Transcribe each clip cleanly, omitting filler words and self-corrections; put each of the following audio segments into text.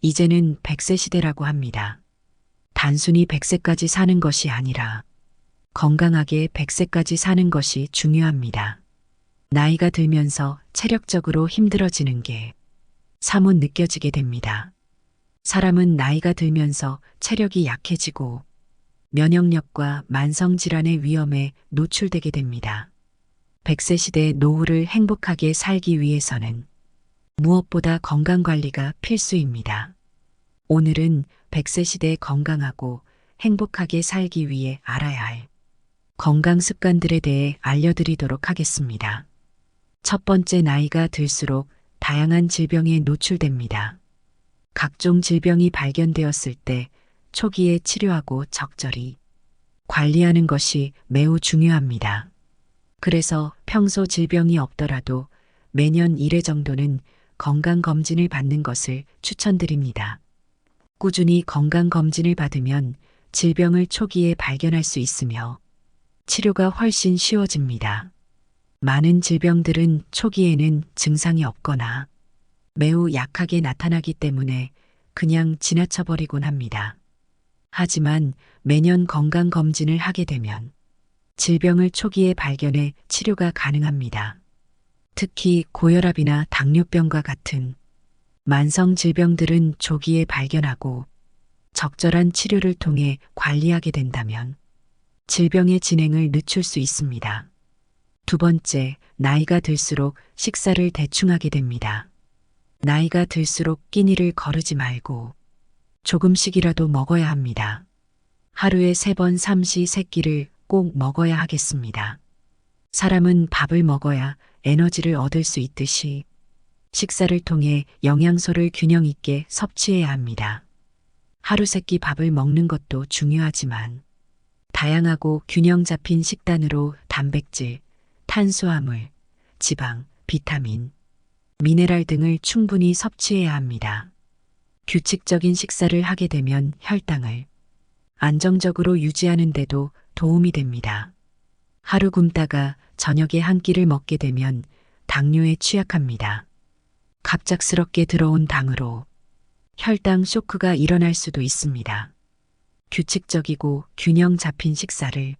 이제는 100세 시대라고 합니다. 단순히 100세까지 사는 것이 아니라 건강하게 100세까지 사는 것이 중요합니다. 나이가 들면서 체력적으로 힘들어지는 게 사뭇 느껴지게 됩니다. 사람은 나이가 들면서 체력이 약해지고 면역력과 만성질환의 위험에 노출되게 됩니다. 100세 시대 노후를 행복하게 살기 위해서는 무엇보다 건강관리가 필수입니다. 오늘은 100세 시대 건강하고 행복하게 살기 위해 알아야 할 건강 습관들에 대해 알려드리도록 하겠습니다. 첫 번째, 나이가 들수록 다양한 질병에 노출됩니다. 각종 질병이 발견되었을 때 초기에 치료하고 적절히 관리하는 것이 매우 중요합니다. 그래서 평소 질병이 없더라도 매년 1회 정도는 건강검진을 받는 것을 추천드립니다. 꾸준히 건강검진을 받으면 질병을 초기에 발견할 수 있으며 치료가 훨씬 쉬워집니다. 많은 질병들은 초기에는 증상이 없거나 매우 약하게 나타나기 때문에 그냥 지나쳐버리곤 합니다. 하지만 매년 건강검진을 하게 되면 질병을 초기에 발견해 치료가 가능합니다. 특히 고혈압이나 당뇨병과 같은 만성 질병들은 조기에 발견하고 적절한 치료를 통해 관리하게 된다면 질병의 진행을 늦출 수 있습니다. 두 번째, 나이가 들수록 식사를 대충 하게 됩니다. 나이가 들수록 끼니를 거르지 말고 조금씩이라도 먹어야 합니다. 하루에 3번 삼시세끼를 꼭 먹어야 하겠습니다. 사람은 밥을 먹어야 에너지를 얻을 수 있듯이 식사를 통해 영양소를 균형 있게 섭취해야 합니다. 하루 3끼 밥을 먹는 것도 중요하지만 다양하고 균형 잡힌 식단으로 단백질, 탄수화물, 지방, 비타민, 미네랄 등을 충분히 섭취해야 합니다. 규칙적인 식사를 하게 되면 혈당을 안정적으로 유지하는 데도 도움이 됩니다. 하루 굶다가 저녁에 한 끼를 먹게 되면 당뇨에 취약합니다. 갑작스럽게 들어온 당으로 혈당 쇼크가 일어날 수도 있습니다. 규칙적이고 균형 잡힌 식사를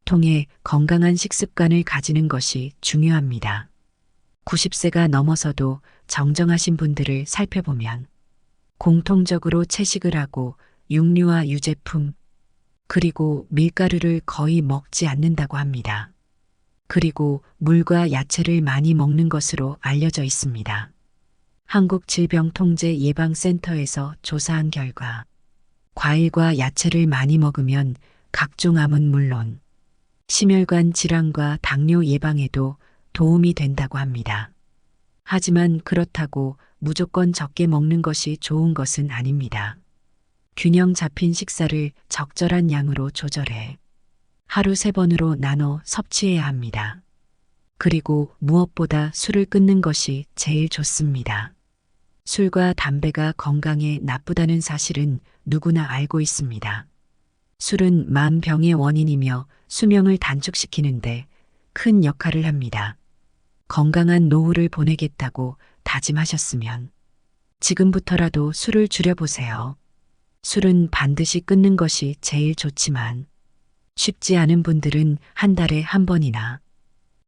통해 건강한 식습관을 가지는 것이 중요합니다. 90세가 넘어서도 정정하신 분들을 살펴보면 공통적으로 채식을 하고 육류와 유제품, 그리고 밀가루를 거의 먹지 않는다고 합니다. 그리고 물과 야채를 많이 먹는 것으로 알려져 있습니다. 한국질병통제예방센터에서 조사한 결과 과일과 야채를 많이 먹으면 각종 암은 물론 심혈관 질환과 당뇨 예방에도 도움이 된다고 합니다. 하지만 그렇다고 무조건 적게 먹는 것이 좋은 것은 아닙니다. 균형 잡힌 식사를 적절한 양으로 조절해 하루 3번으로 나눠 섭취해야 합니다. 그리고 무엇보다 술을 끊는 것이 제일 좋습니다. 술과 담배가 건강에 나쁘다는 사실은 누구나 알고 있습니다. 술은 만병의 원인이며 수명을 단축시키는데 큰 역할을 합니다. 건강한 노후를 보내겠다고 다짐하셨으면 지금부터라도 술을 줄여보세요. 술은 반드시 끊는 것이 제일 좋지만 쉽지 않은 분들은 한 달에 1번이나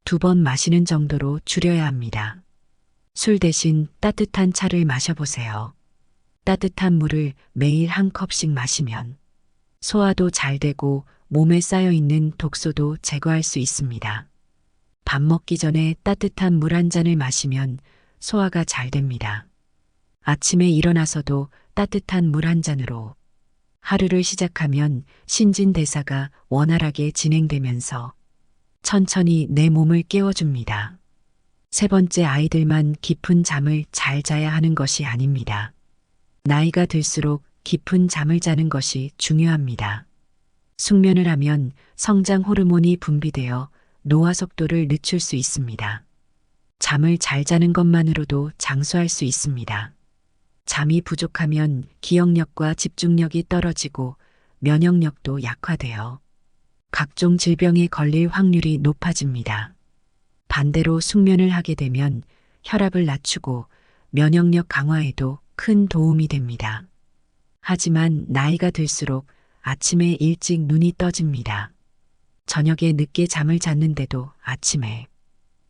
2번 마시는 정도로 줄여야 합니다. 술 대신 따뜻한 차를 마셔보세요. 따뜻한 물을 매일 한 컵씩 마시면 소화도 잘 되고 몸에 쌓여있는 독소도 제거할 수 있습니다. 밥 먹기 전에 따뜻한 물 한 잔을 마시면 소화가 잘 됩니다. 아침에 일어나서도 따뜻한 물 한 잔으로 하루를 시작하면 신진대사가 원활하게 진행되면서 천천히 내 몸을 깨워줍니다. 세 번째, 아이들만 깊은 잠을 잘 자야 하는 것이 아닙니다. 나이가 들수록 깊은 잠을 자는 것이 중요합니다. 숙면을 하면 성장 호르몬이 분비되어 노화 속도를 늦출 수 있습니다. 잠을 잘 자는 것만으로도 장수할 수 있습니다. 잠이 부족하면 기억력과 집중력이 떨어지고 면역력도 약화되어 각종 질병에 걸릴 확률이 높아집니다. 반대로 숙면을 하게 되면 혈압을 낮추고 면역력 강화에도 큰 도움이 됩니다. 하지만 나이가 들수록 아침에 일찍 눈이 떠집니다. 저녁에 늦게 잠을 잤는데도 아침에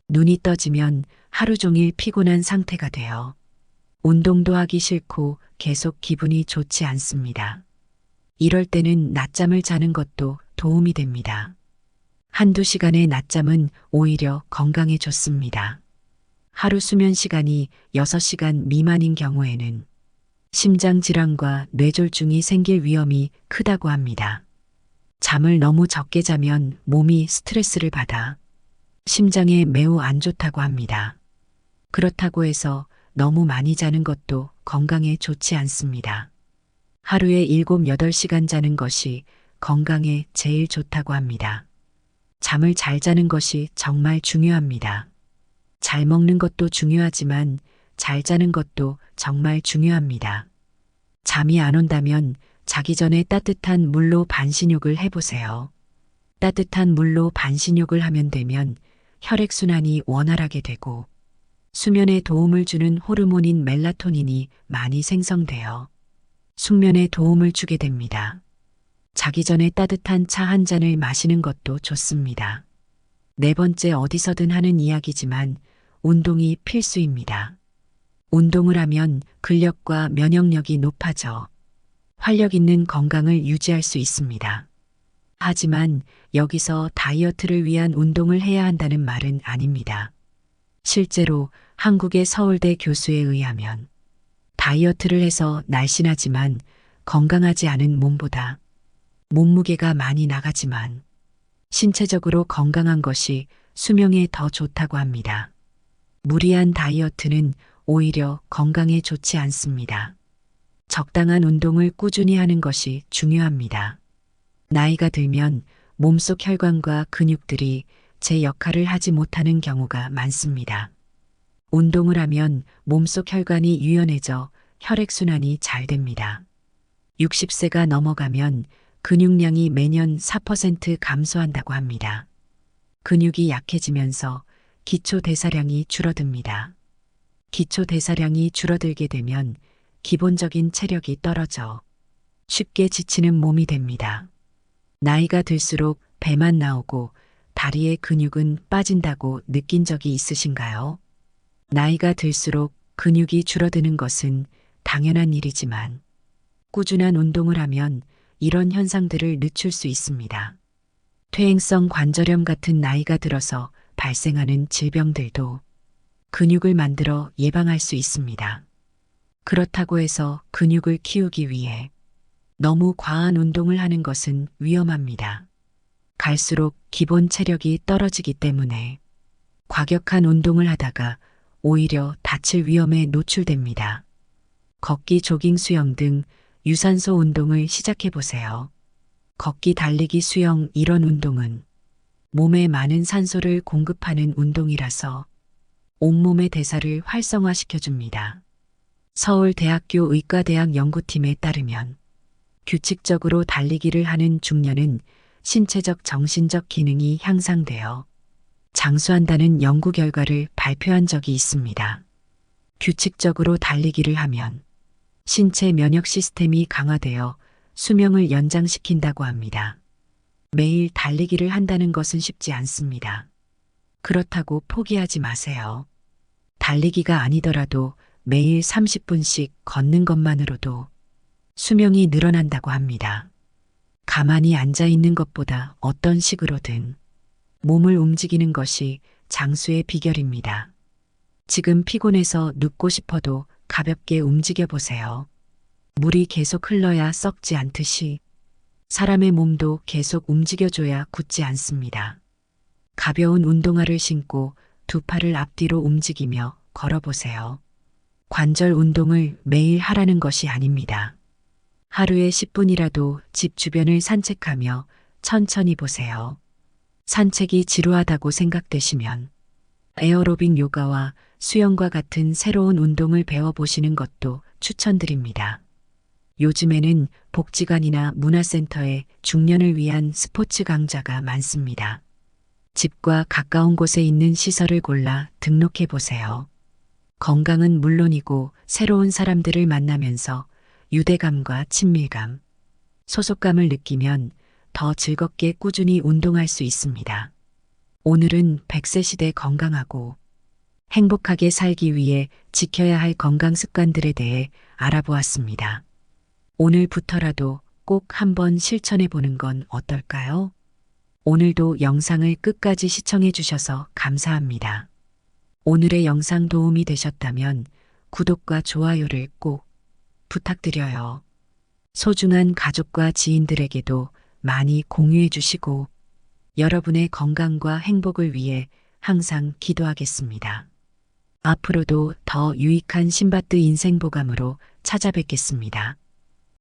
눈이 떠지면 하루 종일 피곤한 상태가 돼요. 운동도 하기 싫고 계속 기분이 좋지 않습니다. 이럴 때는 낮잠을 자는 것도 도움이 됩니다. 한두 시간의 낮잠은 오히려 건강에 좋습니다. 하루 수면 시간이 6시간 미만인 경우에는 심장 질환과 뇌졸중이 생길 위험이 크다고 합니다. 잠을 너무 적게 자면 몸이 스트레스를 받아 심장에 매우 안 좋다고 합니다. 그렇다고 해서 너무 많이 자는 것도 건강에 좋지 않습니다. 하루에 7, 8시간 자는 것이 건강에 제일 좋다고 합니다. 잠을 잘 자는 것이 정말 중요합니다. 잘 먹는 것도 중요하지만 잘 자는 것도 정말 중요합니다. 잠이 안 온다면 자기 전에 따뜻한 물로 반신욕을 해보세요. 따뜻한 물로 반신욕을 하면 되면 혈액순환이 원활하게 되고 수면에 도움을 주는 호르몬인 멜라토닌이 많이 생성되어 숙면에 도움을 주게 됩니다. 자기 전에 따뜻한 차 한 잔을 마시는 것도 좋습니다. 네 번째, 어디서든 하는 이야기지만 운동이 필수입니다. 운동을 하면 근력과 면역력이 높아져 활력 있는 건강을 유지할 수 있습니다. 하지만 여기서 다이어트를 위한 운동을 해야 한다는 말은 아닙니다. 실제로 한국의 서울대 교수에 의하면 다이어트를 해서 날씬하지만 건강하지 않은 몸보다 몸무게가 많이 나가지만 신체적으로 건강한 것이 수명에 더 좋다고 합니다. 무리한 다이어트는 오히려 건강에 좋지 않습니다. 적당한 운동을 꾸준히 하는 것이 중요합니다. 나이가 들면 몸속 혈관과 근육들이 제 역할을 하지 못하는 경우가 많습니다. 운동을 하면 몸속 혈관이 유연해져 혈액순환이 잘 됩니다. 60세가 넘어가면 근육량이 매년 4% 감소한다고 합니다. 근육이 약해지면서 기초 대사량이 줄어듭니다. 기초 대사량이 줄어들게 되면 기본적인 체력이 떨어져 쉽게 지치는 몸이 됩니다. 나이가 들수록 배만 나오고 다리의 근육은 빠진다고 느낀 적이 있으신가요? 나이가 들수록 근육이 줄어드는 것은 당연한 일이지만 꾸준한 운동을 하면 이런 현상들을 늦출 수 있습니다. 퇴행성 관절염 같은 나이가 들어서 발생하는 질병들도 근육을 만들어 예방할 수 있습니다. 그렇다고 해서 근육을 키우기 위해 너무 과한 운동을 하는 것은 위험합니다. 갈수록 기본 체력이 떨어지기 때문에 과격한 운동을 하다가 오히려 다칠 위험에 노출됩니다. 걷기, 조깅, 수영 등 유산소 운동을 시작해 보세요. 걷기, 달리기, 수영 이런 운동은 몸에 많은 산소를 공급하는 운동이라서 온몸의 대사를 활성화시켜 줍니다. 서울대학교 의과대학 연구팀에 따르면 규칙적으로 달리기를 하는 중년은 신체적 정신적 기능이 향상되어 장수한다는 연구 결과를 발표한 적이 있습니다. 규칙적으로 달리기를 하면 신체 면역 시스템이 강화되어 수명을 연장시킨다고 합니다. 매일 달리기를 한다는 것은 쉽지 않습니다. 그렇다고 포기하지 마세요. 달리기가 아니더라도 매일 30분씩 걷는 것만으로도 수명이 늘어난다고 합니다. 가만히 앉아 있는 것보다 어떤 식으로든 몸을 움직이는 것이 장수의 비결입니다. 지금 피곤해서 눕고 싶어도 가볍게 움직여 보세요. 물이 계속 흘러야 썩지 않듯이 사람의 몸도 계속 움직여줘야 굳지 않습니다. 가벼운 운동화를 신고 두 팔을 앞뒤로 움직이며 걸어보세요. 관절 운동을 매일 하라는 것이 아닙니다. 하루에 10분이라도 집 주변을 산책하며 천천히 보세요. 산책이 지루하다고 생각되시면 에어로빅 요가와 수영과 같은 새로운 운동을 배워보시는 것도 추천드립니다. 요즘에는 복지관이나 문화센터에 중년을 위한 스포츠 강좌가 많습니다. 집과 가까운 곳에 있는 시설을 골라 등록해 보세요. 건강은 물론이고 새로운 사람들을 만나면서 유대감과 친밀감, 소속감을 느끼면 더 즐겁게 꾸준히 운동할 수 있습니다. 오늘은 100세 시대 건강하고 행복하게 살기 위해 지켜야 할 건강 습관들에 대해 알아보았습니다. 오늘부터라도 꼭 한번 실천해 보는 건 어떨까요? 오늘도 영상을 끝까지 시청해 주셔서 감사합니다. 오늘의 영상 도움이 되셨다면 구독과 좋아요를 꼭 부탁드려요. 소중한 가족과 지인들에게도 많이 공유해 주시고 여러분의 건강과 행복을 위해 항상 기도하겠습니다. 앞으로도 더 유익한 신바트 인생보감으로 찾아뵙겠습니다.